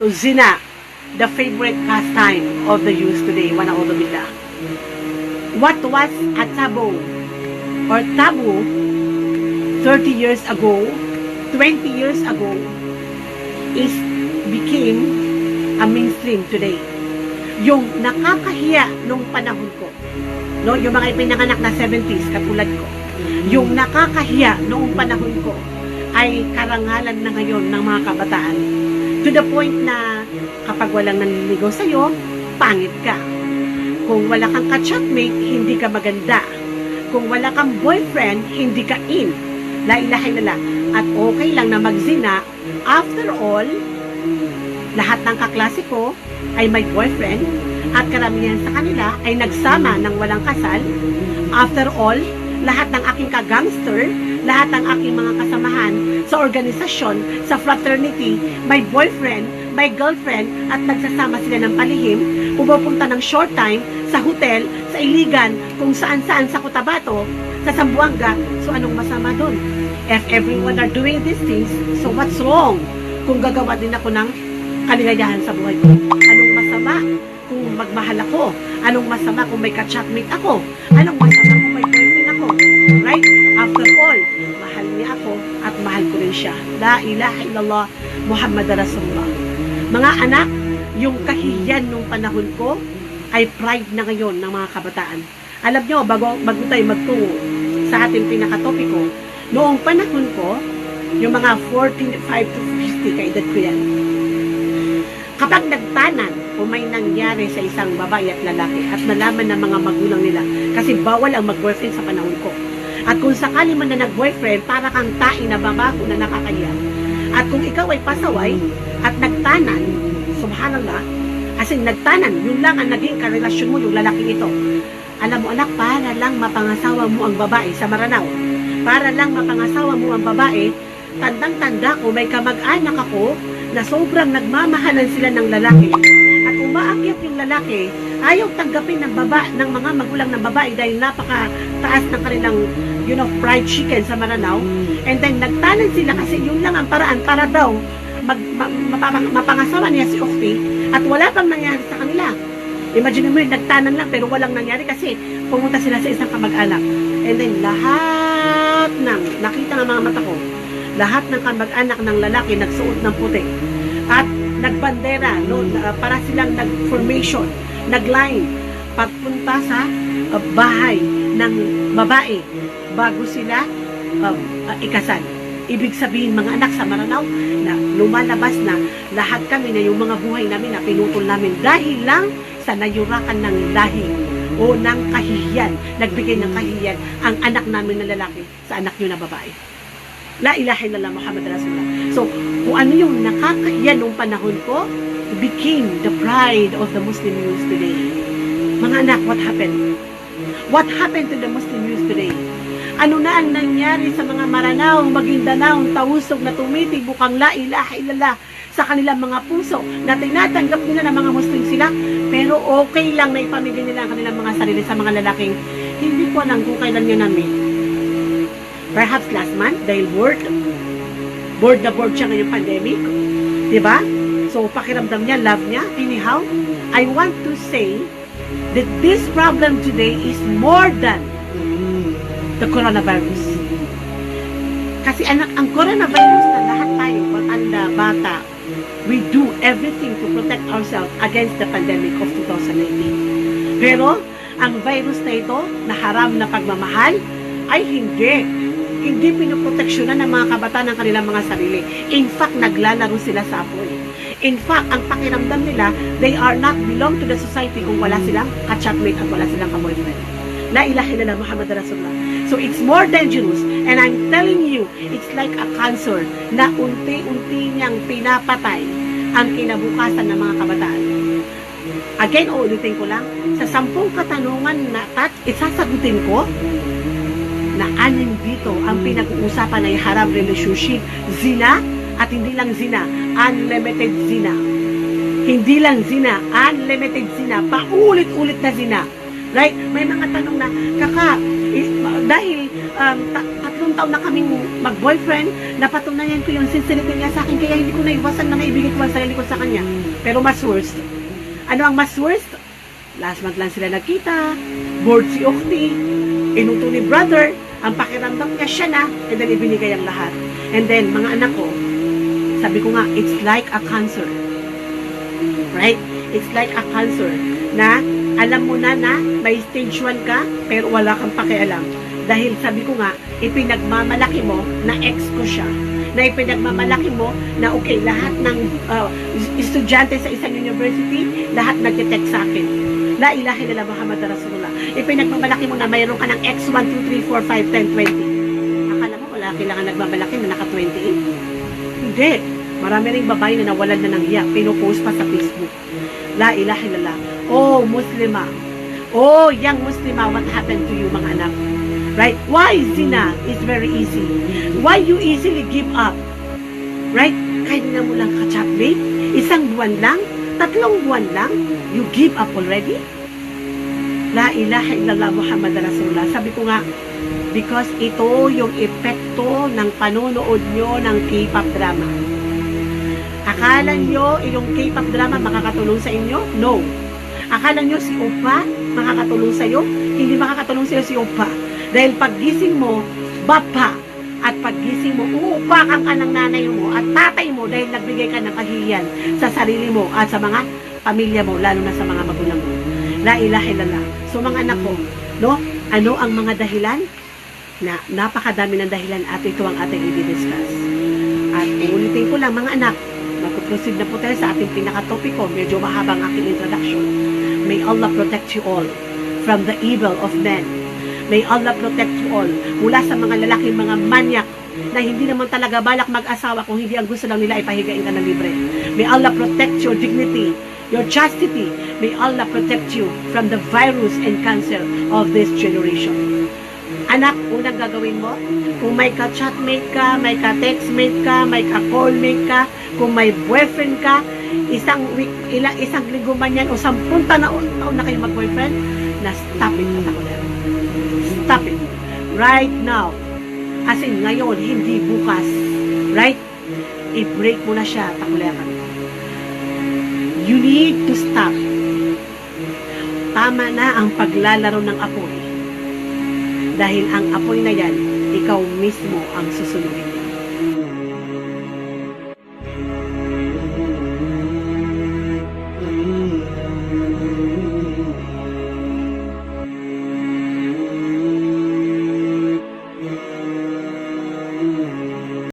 So zina, the favorite pastime of the youth today, wa na'udhu billah. What was a taboo or taboo 30 years ago, 20 years ago, is became a mainstream today. Yung nakakahiya nung panahon ko, no, yung mga ipinanganak na 70s katulad ko, yung nakakahiya noong panahon ko ay karangalan na ngayon ng mga kabataan. To the point na kapag walang nanliligaw sa'yo, pangit ka. Kung wala kang ka-chatmate, hindi ka maganda. Kung wala kang boyfriend, hindi ka in. La ilaha illallah. At okay lang na magzina. After all, lahat ng kaklase ko ay may boyfriend at karamihan sa kanila ay nagsama ng walang kasal. After all, lahat ng aking kagangster, lahat ng aking mga kasamahan sa organisasyon, sa fraternity, may boyfriend, may girlfriend, at nagsasama sila ng palihim, pumupunta ng short time sa hotel, sa Iligan, kung saan-saan sa Cotabato, sa Zamboanga. So anong masama doon? If everyone are doing these things, so what's wrong? Kung gagawa din ako ng kaligayahan sa buhay ko. Anong masama kung magmahal ako? Anong masama kung may ka-chatmate ako? Anong masama kung may boyfriend ako? Right? After all, mahal niya ako at mahal ko rin siya. La ilaha illallah Muhammad Rasulullah. Mga anak, yung kahiyan nung panahon ko ay pride na ngayon ng mga kabataan. Alam nyo, bago tayo magtungo sa ating pinakatopiko, noong panahon ko, yung mga 45 to 50 kaedad ko yan, kapag nagtanan o may nangyari sa isang babae at lalaki at nalaman ng mga magulang nila, kasi bawal ang mag-boyfriend sa panahon ko. At kung sakali man na nag-boyfriend, para kang tae na babago na nakakaya. At kung ikaw ay pasaway at nagtanan, subhanallah, as in nagtanan, yun lang ang naging karelasyon mo, yung lalaki ito. Alam mo anak, para lang mapangasawa mo ang babae sa Maranao. Para lang mapangasawa mo ang babae, tandang-tanda ko, may kamag-anak ako na sobrang nagmamahalan sila ng lalaki. At umaakyat yung lalaki, ayaw tanggapin ng mga magulang ng babae dahil napaka-taas ng kanilang, fried chicken sa Maranao. And then nagtanan sila kasi yun lang ang paraan para daw mapangasawa niya si Ukti at wala pang nangyari sa kanila. Imagine mo yun, nagtanan lang pero walang nangyari kasi pumunta sila sa isang kamag-anak. And then lahat ng, nakita ng mga mata ko, lahat ng kamag-anak ng lalaki nagsuot ng puti at nagbandera, no, para silang nag-formation, nag-line pagpunta sa bahay ng babae bago sila ikasal. Ibig sabihin mga anak sa Maranao na lumalabas na lahat kami na yung mga buhay namin na pinutol namin dahil lang sa nayurakan ng lahi o ng kahihiyan, nagbigay ng kahihiyan ang anak namin na lalaki sa anak nyo na babae. La ilaha illallah Muhammad Rasulullah. So, kung ano yung nakakahiya nung panahon ko, became the pride of the Muslim youth today. Mga anak, what happened? What happened to the Muslim youth today? Ano na ang nangyari sa mga Maranao, Maguindanao, Tausog na tumitibukang la ilaha illallah sa kanilang mga puso na tinatanggap nila na mga Muslim sila, pero okay lang na ipamigay nila ang kanilang mga sarili sa mga lalaking hindi ko alam kung kailan niya na-meet. Perhaps last month, dahil bored na bored siya ngayong pandemic. Diba? So, pakiramdam niya, love niya. Anyhow, I want to say that this problem today is more than the coronavirus. Kasi ang coronavirus na lahat tayo, matanda, bata, we do everything to protect ourselves against the pandemic of 2019. Pero, ang virus na ito, na haram na pagmamahal, ay hindi pinoproteksyonan ng mga kabataan ng kanilang mga sarili. In fact, naglalaro sila sa apoy. In fact, ang pakiramdam nila, they are not belong to the society kung wala silang ka-chatmate at wala silang ka-boyfriend. La ilaha illallah Muhammad Rasulullah. So, it's more dangerous. And I'm telling you, it's like a cancer na unti-unti niyang pinapatay ang kinabukasan ng mga kabataan. Again, uulitin ko lang, sa 10 katanungan na isasagutin ko, na 6 dito ang pinag-uusapan ay haram relationship, zina, at hindi lang zina, unlimited zina. Hindi lang zina, unlimited zina, paulit-ulit na zina. Right? May mga tanong na, kaka, dahil 3 taon na kaming mag-boyfriend, napatunayan ko yung sincerity niya sa akin, kaya hindi ko naiwasan na naibigay ko ang sarili ko sa kanya. Pero mas worst. Ano ang mas worst? Last month lang sila nagkita, bored si Ukti, inuto ni brother, ang pakiramdam niya siya na, and then ibinigay ang lahat. And then, mga anak ko, sabi ko nga, it's like a cancer. Right? It's like a cancer na alam mo na may stage 1 ka, pero wala kang pakialam. Dahil sabi ko nga, ipinagmamalaki mo na ex ko siya. Na ipinagmamalaki mo na okay, lahat ng estudyante sa isang university, lahat nagte-text sa akin. La ilaha illallah Muhammad Rasulullah. Ipinagmamalaki mo na mayroon ka ng ex 1, 2, 3, 4, 5, 10, 20. Akala mo, wala kailangan nagmamalaki na naka 28. Hindi. Marami ring babae na nawalan na ng hiya, pinopost pa sa Facebook. La ilaha illallah. Oh, Muslima. Oh, young Muslima, what happened to you, mga anak? Right? Why zina is very easy? Why you easily give up? Right? Kahit na mo lang ka-chatmate, 1 buwan lang, 3 buwan lang, you give up already? La ilaha illallah Muhammad Rasulullah. Sabi ko nga, because ito yung epekto ng panonood nyo ng K-pop drama. Akala nyo yung K-pop drama makakatulong sa inyo? No. Akala nyo si Oppa makakatulong sa iyo? Hindi makakatulong sa iyo si Oppa. Dahil paggising mo, bapa. At paggising mo, uupakan ka ng nanay mo at tatay mo dahil nagbigay ka ng kahihiyan sa sarili mo at sa mga pamilya mo, lalo na sa mga magulang mo. La ilaha illallah. So mga anak ko, no? Ano ang mga dahilan? Na napakadami ng dahilan at ito ang ating i-discuss. At uulitin ko lang mga anak, mag-proceed na po tayo sa ating pinaka-topiko. Medyo mahabang aking introduction. May Allah protect you all from the evil of men. May Allah protect you all mula sa mga lalaking mga manyak na hindi naman talaga balak mag-asawa kung hindi ang gusto lang nila ipahigain ka na libre. May Allah protect your dignity, your chastity. May Allah protect you from the virus and cancer of this generation. Anak, unang gagawin mo, kung may ka-chatmate ka, may ka-textmate ka, may ka-callmate ka, kung may boyfriend ka, isang linggo man yan o 10 taon na kayo mag-boyfriend, na stop it na ako. Stop it. Right now. As in, ngayon, hindi bukas. Right? I-break mo na siya, takulekan. You need to stop. Tama na ang paglalaro ng apoy. Dahil ang apoy na yan, ikaw mismo ang susunugin.